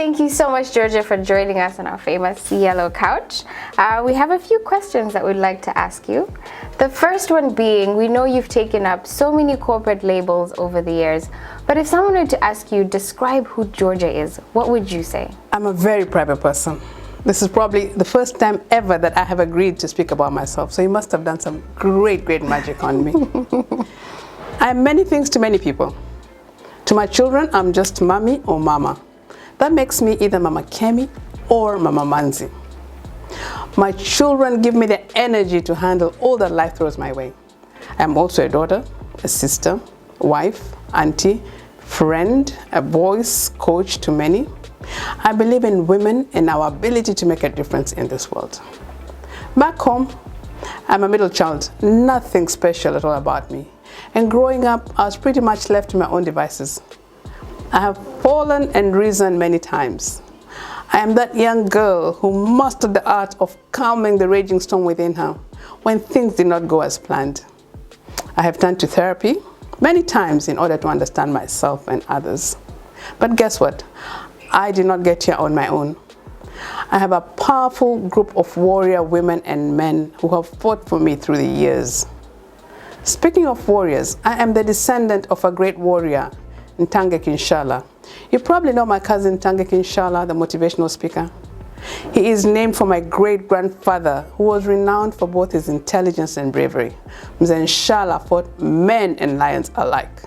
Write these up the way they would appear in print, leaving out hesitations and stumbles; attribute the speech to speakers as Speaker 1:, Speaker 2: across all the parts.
Speaker 1: Thank you so much, Georgia, for joining us on our famous yellow couch. We have a few questions that we'd like to ask you. The first one being, we know you've taken up so many corporate labels over the years, but if someone were to ask you, describe who Georgia is, what would you say?
Speaker 2: I'm a very private person. This is probably the first time ever that I have agreed to speak about myself, so you must have done some great magic on me. I'm many things to many people. To my children, I'm just mommy or mama. That makes me either Mama Kemi or Mama Manzi. My children give me the energy to handle all that life throws my way. I'm also a daughter, a sister, wife, auntie, friend, a voice, coach to many. I believe in women and our ability to make a difference in this world. Back home, I'm a middle child, nothing special at all about me. And growing up, I was pretty much left to my own devices. I have fallen and risen many times. I am that young girl who mastered the art of calming the raging storm within her when things did not go as planned. I have turned to therapy many times in order to understand myself and others. But guess what? I did not get here on my own. I have a powerful group of warrior women and men who have fought for me through the years. Speaking of warriors, I am the descendant of a great warrior, Ntange Kinshala. You probably know my cousin Ntange Kinshala, the motivational speaker. He is named for my great-grandfather, who was renowned for both his intelligence and bravery. Mzee Nshala fought men and lions alike.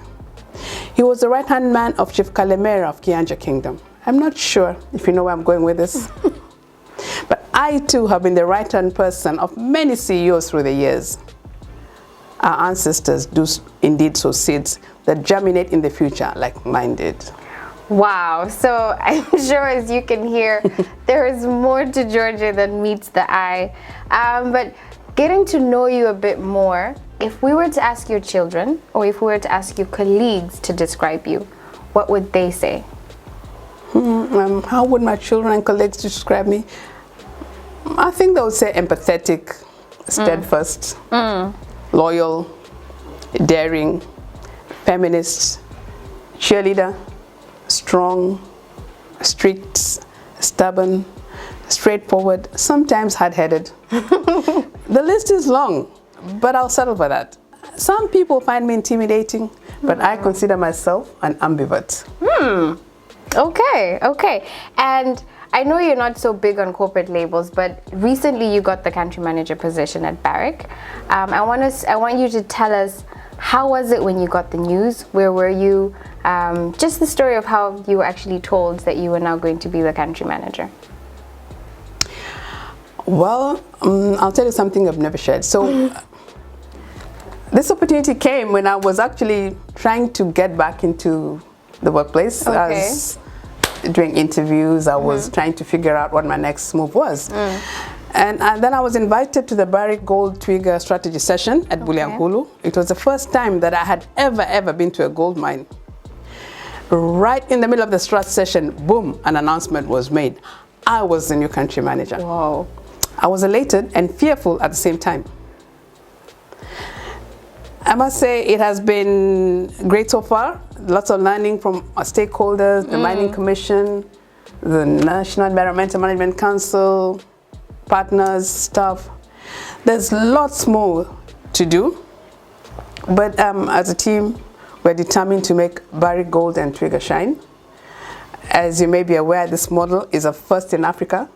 Speaker 2: He was the right-hand man of Chief Kalemera of Kianja Kingdom. I'm not sure if you know where I'm going with this. But I too have been the right-hand person of many CEOs through the years. Our ancestors do indeed sow seeds that germinate in the future like mine did.
Speaker 1: Wow, so I'm sure as you can hear, there is more to Georgia than meets the eye. But getting to know you a bit more, if we were to ask your children, or if we were to ask your colleagues to describe you, what would they say?
Speaker 2: How would my children and colleagues describe me? I think they would say empathetic, steadfast, loyal, daring, feminist, cheerleader, strong, strict, stubborn, straightforward, sometimes hard-headed. The list is long, but I'll settle for that. Some people find me intimidating, but I consider myself an ambivert.
Speaker 1: Okay. And I know you're not so big on corporate labels, but recently you got the country manager position at Barrick. I want you to tell us, how was it when you got the news? Where were you? Just the story of how you were actually told that you were now going to be the country manager.
Speaker 2: Well, I'll tell you something I've never shared. So this opportunity came when I was actually trying to get back into the workplace.
Speaker 1: Okay.
Speaker 2: During interviews, I was trying to figure out what my next move was. And then I was invited to the Barrick Gold Trigger strategy session at Bulyanhulu. It was the first time that I had ever been to a gold mine. Right in the middle of the strat session, boom, an announcement was made. I was the new country manager.
Speaker 1: Wow.
Speaker 2: I was elated and fearful at the same time. I must say it has been great so far. Lots of learning from our stakeholders, the Mining Commission, the National Environmental Management Council, partners, staff. There's lots more to do, but as a team, we're determined to make Barrick Gold and Trigger shine. As you may be aware, this model is a first in Africa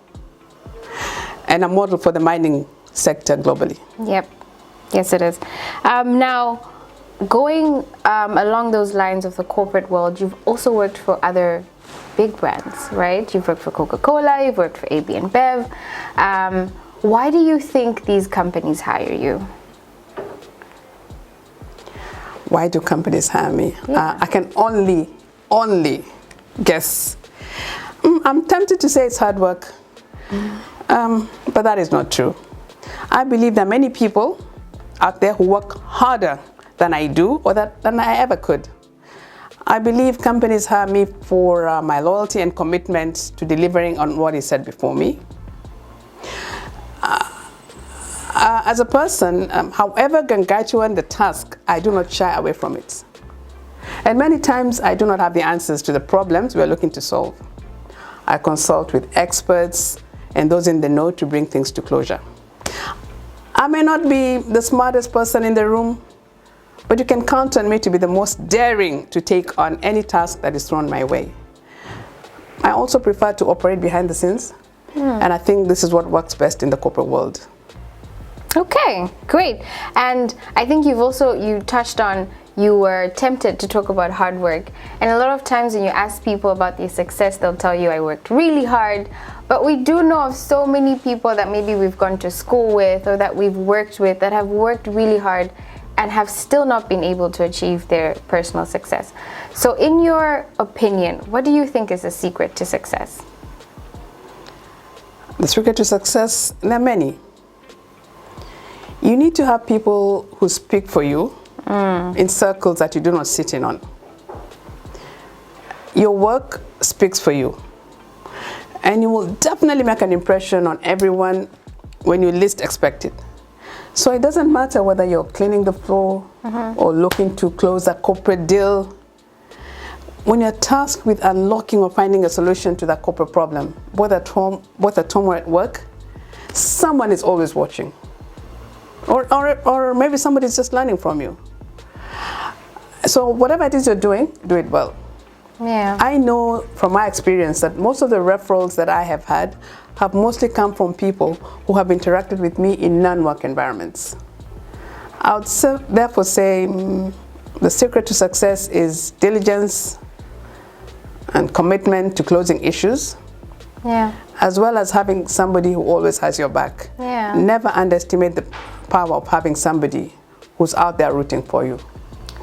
Speaker 2: and a model for the mining sector globally.
Speaker 1: Yep. Yes, it is. Now, going along those lines of the corporate world, you've also worked for other big brands, right? You've worked for Coca-Cola, you've worked for AB InBev. Why do you think these companies hire you?
Speaker 2: Why do companies hire me? Yeah. I can only guess. I'm tempted to say it's hard work, but that is not true. I believe there are many people out there who work harder than I do or than I ever could. I believe companies hire me for my loyalty and commitment to delivering on what is said before me. As a person, however gargantuan the task, I do not shy away from it. And many times I do not have the answers to the problems we are looking to solve. I consult with experts and those in the know to bring things to closure. I may not be the smartest person in the room, but you can count on me to be the most daring to take on any task that is thrown my way. I also prefer to operate behind the scenes, and I think this is what works best in the corporate world.
Speaker 1: Okay, great. And I think you touched on, you were tempted to talk about hard work. And a lot of times when you ask people about their success, they'll tell you, I worked really hard. But we do know of so many people that maybe we've gone to school with or that we've worked with that have worked really hard and have still not been able to achieve their personal success. So in your opinion, what do you think is the secret to success?
Speaker 2: The secret to success, there are many. You need to have people who speak for you in circles that you do not sit in on. Your work speaks for you. And you will definitely make an impression on everyone when you least expect it. So it doesn't matter whether you're cleaning the floor or looking to close a corporate deal. When you're tasked with unlocking or finding a solution to that corporate problem, both at home or at work, someone is always watching. Or maybe somebody's just learning from you. So whatever it is you're doing, do it well.
Speaker 1: Yeah.
Speaker 2: I know from my experience that most of the referrals that I have had have mostly come from people who have interacted with me in non-work environments. I would therefore say the secret to success is diligence and commitment to closing issues, as well as having somebody who always has your back.
Speaker 1: Yeah.
Speaker 2: Never underestimate the power of having somebody who's out there rooting for you.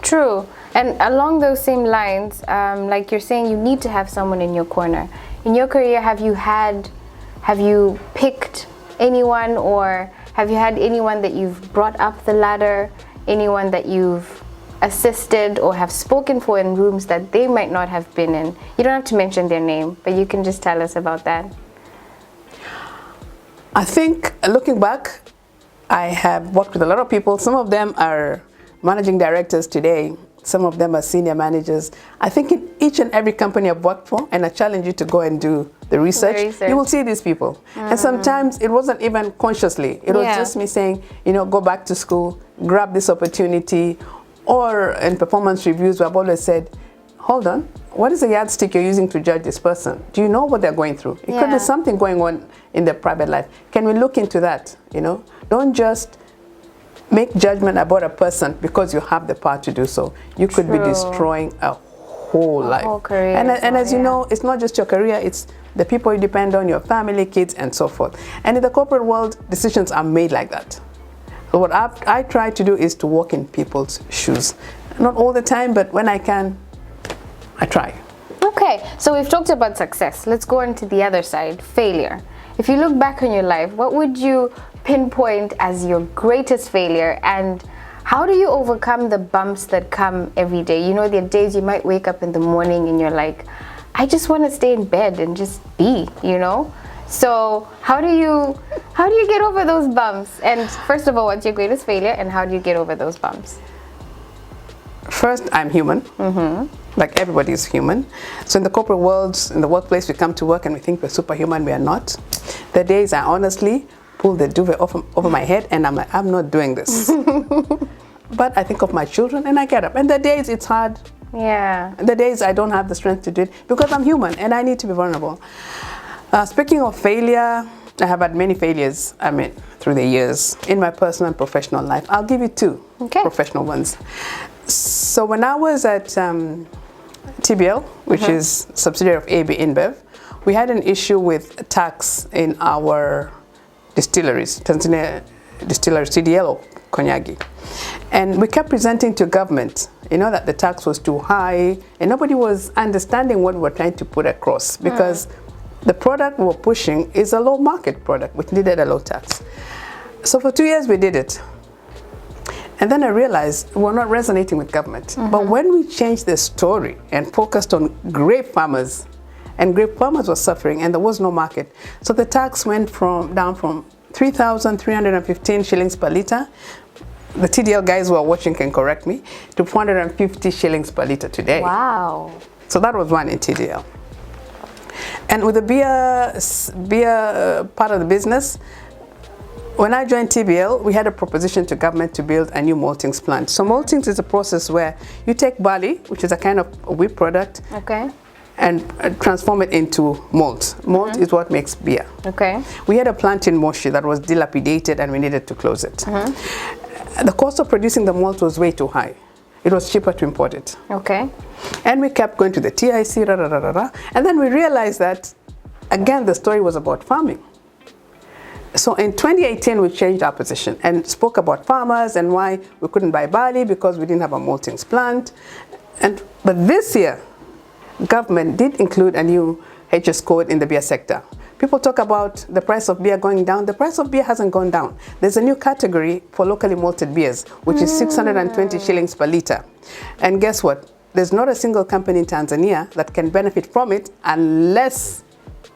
Speaker 1: True. And along those same lines, like you're saying, you need to have someone in your corner. In your career, have you picked anyone, or have you had anyone that you've brought up the ladder, anyone that you've assisted or have spoken for in rooms that they might not have been in? You don't have to mention their name, but you can just tell us about that.
Speaker 2: I think, looking back, I have worked with a lot of people. Some of them are managing directors today. Some of them are senior managers. I think in each and every company I've worked for, and I challenge you to go and do the research. You will see these people. And sometimes it wasn't even consciously. It was just me saying, go back to school, grab this opportunity. Or in performance reviews, I've always said, hold on, what is the yardstick you're using to judge this person? Do you know what they're going through? It could be something going on in their private life. Can we look into that? Don't just make judgment about a person because you have the power to do so. You could be destroying a whole life.
Speaker 1: Whole career
Speaker 2: and as you know, it's not just your career, it's the people you depend on, your family, kids, and so forth. And in the corporate world, decisions are made like that. So what I try to do is to walk in people's shoes. Not all the time, but when I can, I try.
Speaker 1: Okay, so we've talked about success. Let's go on to the other side, failure. If you look back on your life, what would you pinpoint as your greatest failure, and how do you overcome the bumps that come every day? There are days you might wake up in the morning and you're like, I just want to stay in bed and just be, So how do you get over those bumps? And first of all, what's your greatest failure, and how do you get over those bumps?
Speaker 2: First, I'm human. Like everybody is human. So in the corporate world, in the workplace, we come to work and we think we're superhuman. We are not. The days I honestly pull the duvet over my head and I'm like, I'm not doing this. But I think of my children and I get up. And the days it's hard.
Speaker 1: Yeah.
Speaker 2: The days I don't have the strength to do it because I'm human and I need to be vulnerable. Speaking of failure, I have had many failures, through the years in my personal and professional life. I'll give you two professional ones. So when I was at TBL, which is subsidiary of AB InBev, we had an issue with tax in our distilleries, Tanzania distillery, TDL or Konyagi. And we kept presenting to government, that the tax was too high, and nobody was understanding what we were trying to put across, because the product we were pushing is a low market product, which needed a low tax. So for 2 years we did it. And then I realized we're not resonating with government. But when we changed the story and focused on grape farmers, and grape farmers were suffering and there was no market. So the tax went down from 3,315 shillings per liter. The TDL guys who are watching can correct me, to 450 shillings per liter today.
Speaker 1: Wow.
Speaker 2: So that was one in TDL. And with the beer part of the business, when I joined TBL, we had a proposition to government to build a new maltings plant. So maltings is a process where you take barley, which is a kind of wheat product,
Speaker 1: Okay.
Speaker 2: and transform it into malt. Malt is what makes beer.
Speaker 1: Okay.
Speaker 2: We had a plant in Moshi that was dilapidated and we needed to close it. The cost of producing the malt was way too high. It was cheaper to import it.
Speaker 1: Okay.
Speaker 2: And we kept going to the TIC, and then we realized that, again, the story was about farming. So in 2018, we changed our position and spoke about farmers and why we couldn't buy barley because we didn't have a maltings plant. But this year, government did include a new HS code in the beer sector. People talk about the price of beer going down. The price of beer hasn't gone down. There's a new category for locally malted beers, which is 620 shillings per liter. And guess what? There's not a single company in Tanzania that can benefit from it unless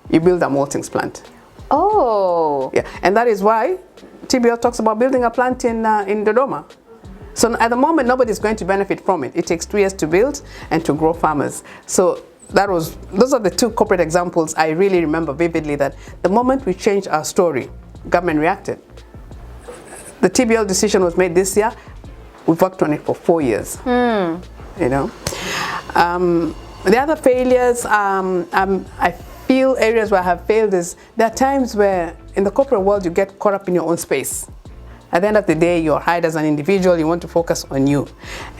Speaker 2: you build a maltings plant.
Speaker 1: Oh.
Speaker 2: Yeah, and that is why TBL talks about building a plant in Dodoma. So at the moment, nobody's going to benefit from it. It takes 2 years to build and to grow farmers. So those are the two corporate examples I really remember vividly, that the moment we changed our story, government reacted. The TBL decision was made this year. We've worked on it for 4 years. You know, the other failures, I feel areas where I have failed is there are times where in the corporate world you get caught up in your own space. At the end of the day, you're hired as an individual, you want to focus on you,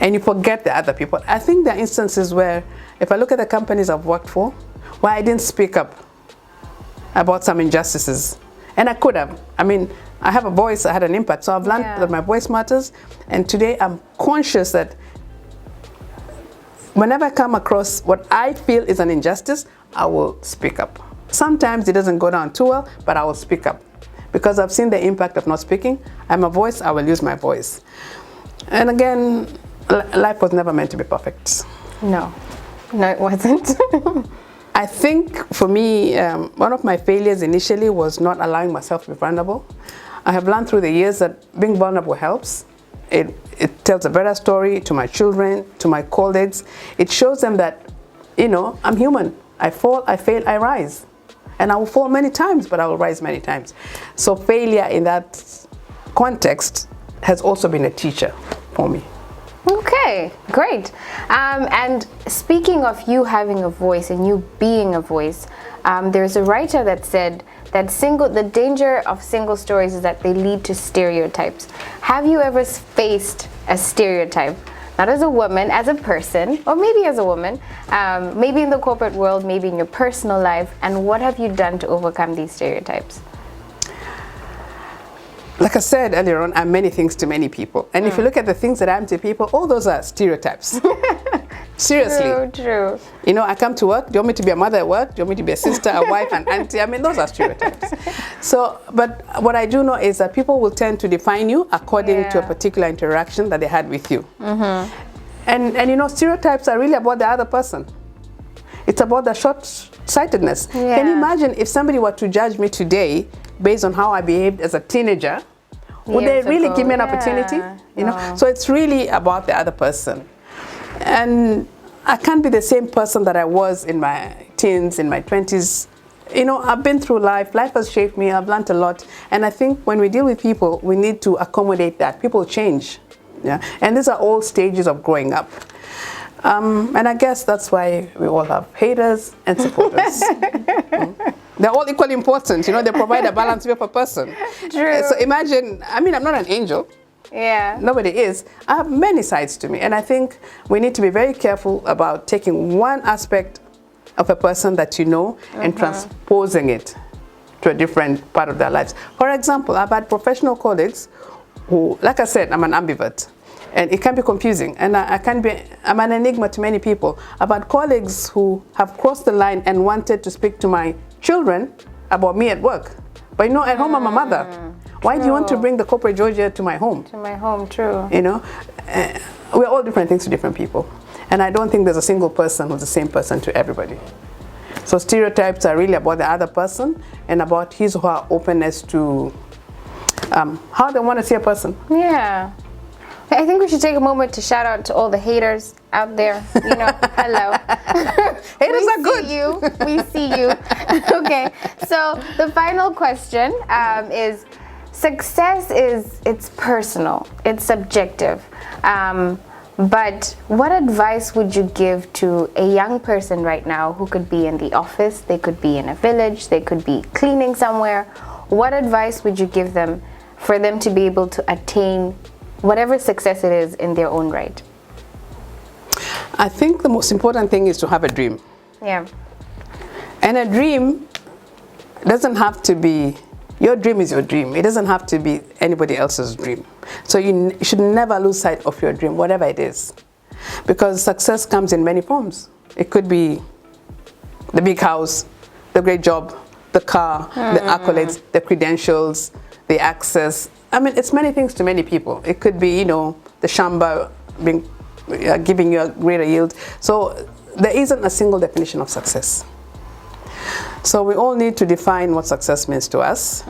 Speaker 2: and you forget the other people. I think there are instances where, if I look at the companies I've worked for, where I didn't speak up about some injustices, and I could have. I mean, I have a voice, I had an impact, so I've learned that my voice matters, and today I'm conscious that whenever I come across what I feel is an injustice, I will speak up. Sometimes it doesn't go down too well, but I will speak up. Because I've seen the impact of not speaking. I'm a voice, I will use my voice. And again, life was never meant to be perfect.
Speaker 1: No, it wasn't.
Speaker 2: I think for me, one of my failures initially was not allowing myself to be vulnerable. I have learned through the years that being vulnerable helps. It tells a better story to my children, to my colleagues. It shows them that, you know, I'm human. I fall, I fail, I rise. And I will fall many times, but I will rise many times. So failure in that context has also been a teacher for me.
Speaker 1: Okay, great. And speaking of you having a voice and you being a voice, there's a writer that said that the danger of single stories is that they lead to stereotypes. Have you ever faced a stereotype? Not as a woman, as a person, or maybe as a woman, maybe in the corporate world, maybe in your personal life, and what have you done to overcome these stereotypes?
Speaker 2: Like I said earlier on, I'm many things to many people. And if you look at the things that I'm to people, all those are stereotypes. Seriously.
Speaker 1: True.
Speaker 2: You know, I come to work, do you want me to be a mother at work? Do you want me to be a sister, a wife, an auntie? I mean, those are stereotypes. So, but what I do know is that people will tend to define you according to a particular interaction that they had with you. And you know, stereotypes are really about the other person. It's about the short-sightedness. Can you imagine if somebody were to judge me today based on how I behaved as a teenager? Would they really give me an opportunity? You know, so it's really about the other person. And I can't be the same person that I was in my teens, in my 20s. You know, I've been through life. Life has shaped me. I've learned a lot. And I think when we deal with people, we need to accommodate that. People change. Yeah. And these are all stages of growing up. And I guess that's why we all have haters and supporters. They're all equally important. You know, they provide a balance for a person.
Speaker 1: True.
Speaker 2: So imagine, I mean, I'm not an angel.
Speaker 1: Yeah.
Speaker 2: Nobody is. I have many sides to me. And I think we need to be very careful about taking one aspect of a person that you know and transposing it to a different part of their lives. For example, I've had professional colleagues who, like I said, I'm an ambivert. And it can be confusing. And I'm an enigma to many people. I've had colleagues who have crossed the line and wanted to speak to my children about me at work. But you know, at home I'm a mother. Why do you want to bring the corporate Georgia to my home?
Speaker 1: To my home, true.
Speaker 2: You know, we're all different things to different people. And I don't think there's a single person who's the same person to everybody. So stereotypes are really about the other person and about his or her openness to how they want to see a person.
Speaker 1: Yeah. I think we should take a moment to shout out to all the haters out there. You know, hello.
Speaker 2: Haters are good.
Speaker 1: We see you. Okay. So the final question is: success it's personal, it's subjective. But what advice would you give to a young person right now who could be in the office, they could be in a village, they could be cleaning somewhere? What advice would you give them for them to be able to attain whatever success it is in their own right?
Speaker 2: I think the most important thing is to have a dream.
Speaker 1: Yeah.
Speaker 2: And a dream doesn't have to be, your dream is your dream. It doesn't have to be anybody else's dream. So you should never lose sight of your dream, whatever it is. Because success comes in many forms. It could be the big house, the great job, the car, the accolades, the credentials, the access. I mean, it's many things to many people. It could be, you know, the shamba being, giving you a greater yield. So there isn't a single definition of success. So we all need to define what success means to us.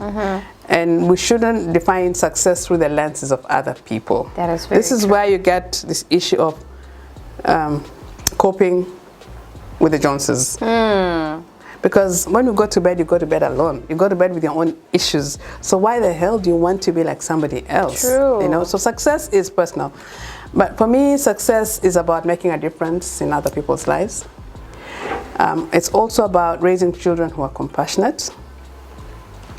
Speaker 2: And we shouldn't define success through the lenses of other people.
Speaker 1: That is very
Speaker 2: This is where you get this issue of coping with the Joneses. Because when you go to bed alone. You go to bed with your own issues. So why the hell do you want to be like somebody else?
Speaker 1: True.
Speaker 2: You know, so success is personal. But for me, success is about making a difference in other people's lives. It's also about raising children who are compassionate.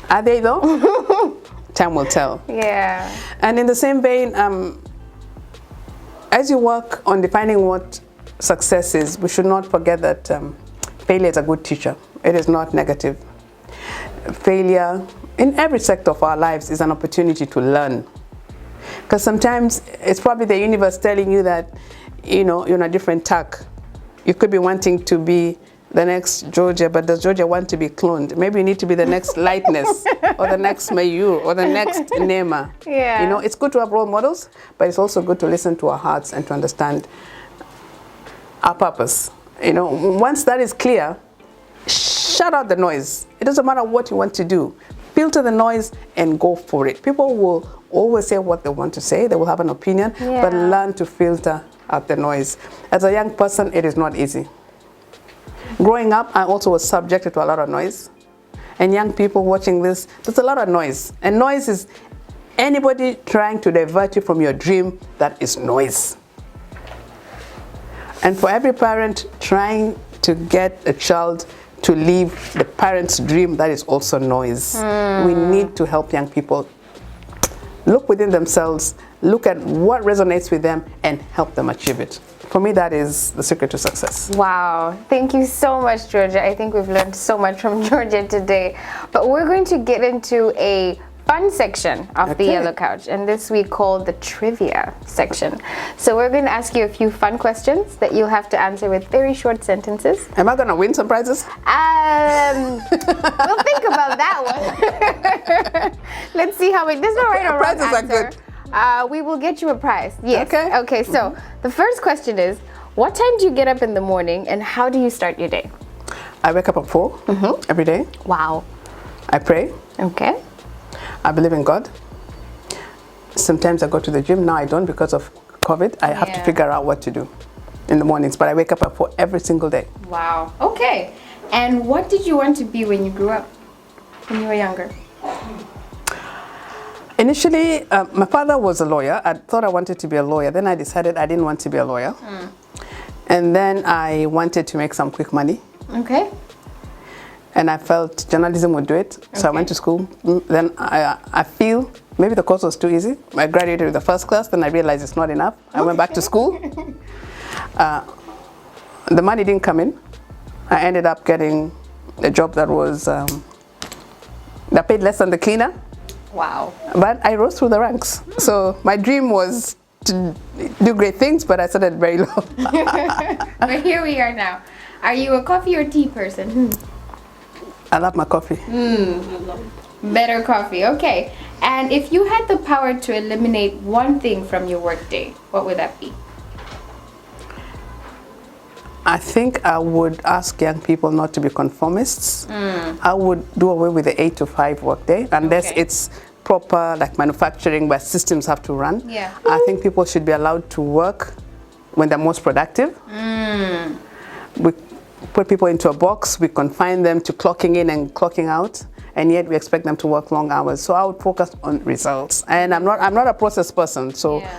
Speaker 2: Are they though? Time will tell.
Speaker 1: Yeah.
Speaker 2: And in the same vein, as you work on defining what success is, we should not forget that failure is a good teacher. It is not negative. Failure in every sector of our lives is an opportunity to learn. Because sometimes it's probably the universe telling you that, you know, you're on a different tack. You could be wanting to be the next Georgia, but does Georgia want to be cloned? Maybe you need to be the next Lightness or the next Mayur or the next Nema.
Speaker 1: Yeah.
Speaker 2: You know, it's good to have role models, but it's also good to listen to our hearts and to understand our purpose. You know, once that is clear, shut out the noise. It doesn't matter what you want to do. Filter the noise and go for it. People will always say what they want to say. They will have an opinion, but learn to filter out the noise. As a young person, it is not easy. Growing up, I also was subjected to a lot of noise. And young people watching this, there's a lot of noise. And noise is anybody trying to divert you from your dream, that is noise. And for every parent trying to get a child to live the parent's dream, that is also noise. We need to help young people look within themselves, look at what resonates with them, and help them achieve it. For me, that is the secret to success.
Speaker 1: Wow. Thank you so much, Georgia. I think we've learned so much from Georgia today. But we're going to get into a fun section of the Yellow Couch, and this we call the trivia section. So we're going to ask you a few fun questions that you'll have to answer with very short sentences.
Speaker 2: Am I going to win some prizes?
Speaker 1: We'll think about that one. Let's see how there's no right or wrong
Speaker 2: Prizes
Speaker 1: answer.
Speaker 2: are good.
Speaker 1: We will get you a prize. Yes.
Speaker 2: Okay.
Speaker 1: Okay, so the first question is, what time do you get up in the morning and how do you start your day?
Speaker 2: I wake up at 4 every day.
Speaker 1: Wow.
Speaker 2: I pray.
Speaker 1: Okay.
Speaker 2: I believe in God. Sometimes I go to the gym. Now I don't because of COVID. I have to figure out what to do in the mornings. But I wake up at 4 every single day.
Speaker 1: Wow. Okay. And what did you want to be when you grew up, when you were younger?
Speaker 2: Initially, my father was a lawyer. I thought I wanted to be a lawyer. Then I decided I didn't want to be a lawyer. And then I wanted to make some quick money.
Speaker 1: Okay.
Speaker 2: And I felt journalism would do it. So I went to school. Then I feel maybe the course was too easy. I graduated with the first class. Then I realized it's not enough. I went back to school. The money didn't come in. I ended up getting a job that was that paid less than the cleaner.
Speaker 1: Wow.
Speaker 2: But I rose through the ranks. So my dream was to do great things, but I started very low.
Speaker 1: But here we are now. Are you a coffee or tea person?
Speaker 2: I love my coffee.
Speaker 1: Better coffee. Okay. And if you had the power to eliminate one thing from your workday, what would that be?
Speaker 2: I think I would ask young people not to be conformists. I would do away with the 8 to 5 workday unless it's proper like manufacturing where systems have to run.
Speaker 1: Yeah.
Speaker 2: I think people should be allowed to work when they're most productive. We put people into a box, we confine them to clocking in and clocking out, and yet we expect them to work long hours. So I would focus on results. And I'm not a process person, so
Speaker 1: Yeah.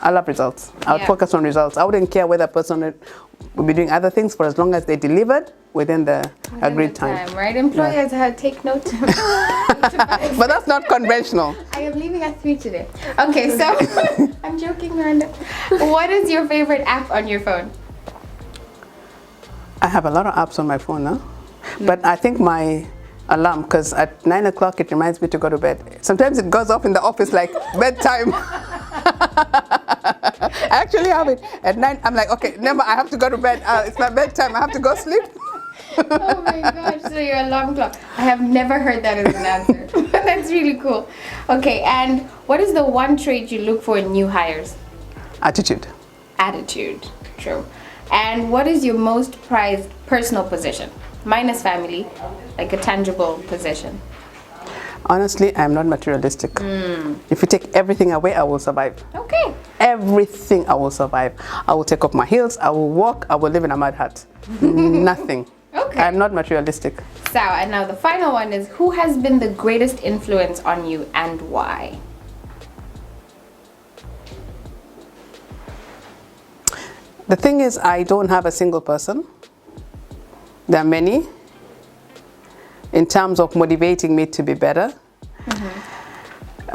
Speaker 2: I love results. I would
Speaker 1: Yeah.
Speaker 2: focus on results. I wouldn't care whether a person will be doing other things for as long as they delivered within the agreed time.
Speaker 1: Right? Employers take note.
Speaker 2: But that's not conventional.
Speaker 1: I am leaving at 3 today. Okay, so I'm joking, Miranda. What is your favorite app on your phone?
Speaker 2: I have a lot of apps on my phone now, but I think my alarm, because at 9 o'clock it reminds me to go to bed. Sometimes it goes off in the office like bedtime. I actually have it at 9. I'm like, okay, never. I have to go to bed. It's my bedtime. I have to go sleep.
Speaker 1: Oh my gosh, so your alarm clock. I have never heard that as an answer. That's really cool. Okay, and what is the one trait you look for in new hires?
Speaker 2: Attitude.
Speaker 1: Attitude. True. And what is your most prized personal possession? Minus family, like a tangible possession.
Speaker 2: Honestly, I'm not materialistic. If you take everything away, I will survive.
Speaker 1: Okay.
Speaker 2: Everything, I will survive. I will take off my heels, I will walk, I will live in a mud hut. Nothing.
Speaker 1: Okay.
Speaker 2: I'm not materialistic.
Speaker 1: So, and now the final one is, who has been the greatest influence on you and why?
Speaker 2: The thing is, I don't have a single person. There are many in terms of motivating me to be better.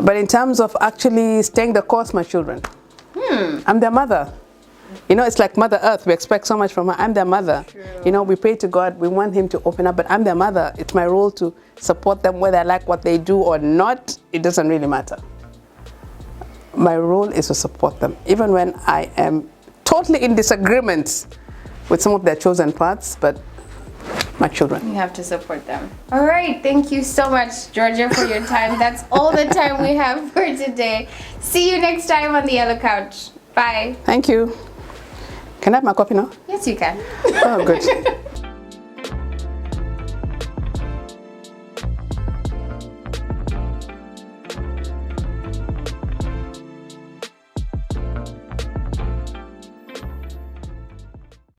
Speaker 2: But in terms of actually staying the course, my children. I'm their mother. You know, it's like Mother Earth. We expect so much from her. I'm their mother.
Speaker 1: True.
Speaker 2: You know, we pray to God. We want Him to open up, but I'm their mother. It's my role to support them, whether I like what they do or not. It doesn't really matter. My role is to support them, even when I am totally in disagreement with some of their chosen paths, but my children.
Speaker 1: You have to support them. All right, thank you so much, Georgia, for your time. That's all the time we have for today. See you next time on the Yellow Couch. Bye.
Speaker 2: Thank you. Can I have my coffee now?
Speaker 1: Yes, you can.
Speaker 2: Oh, good.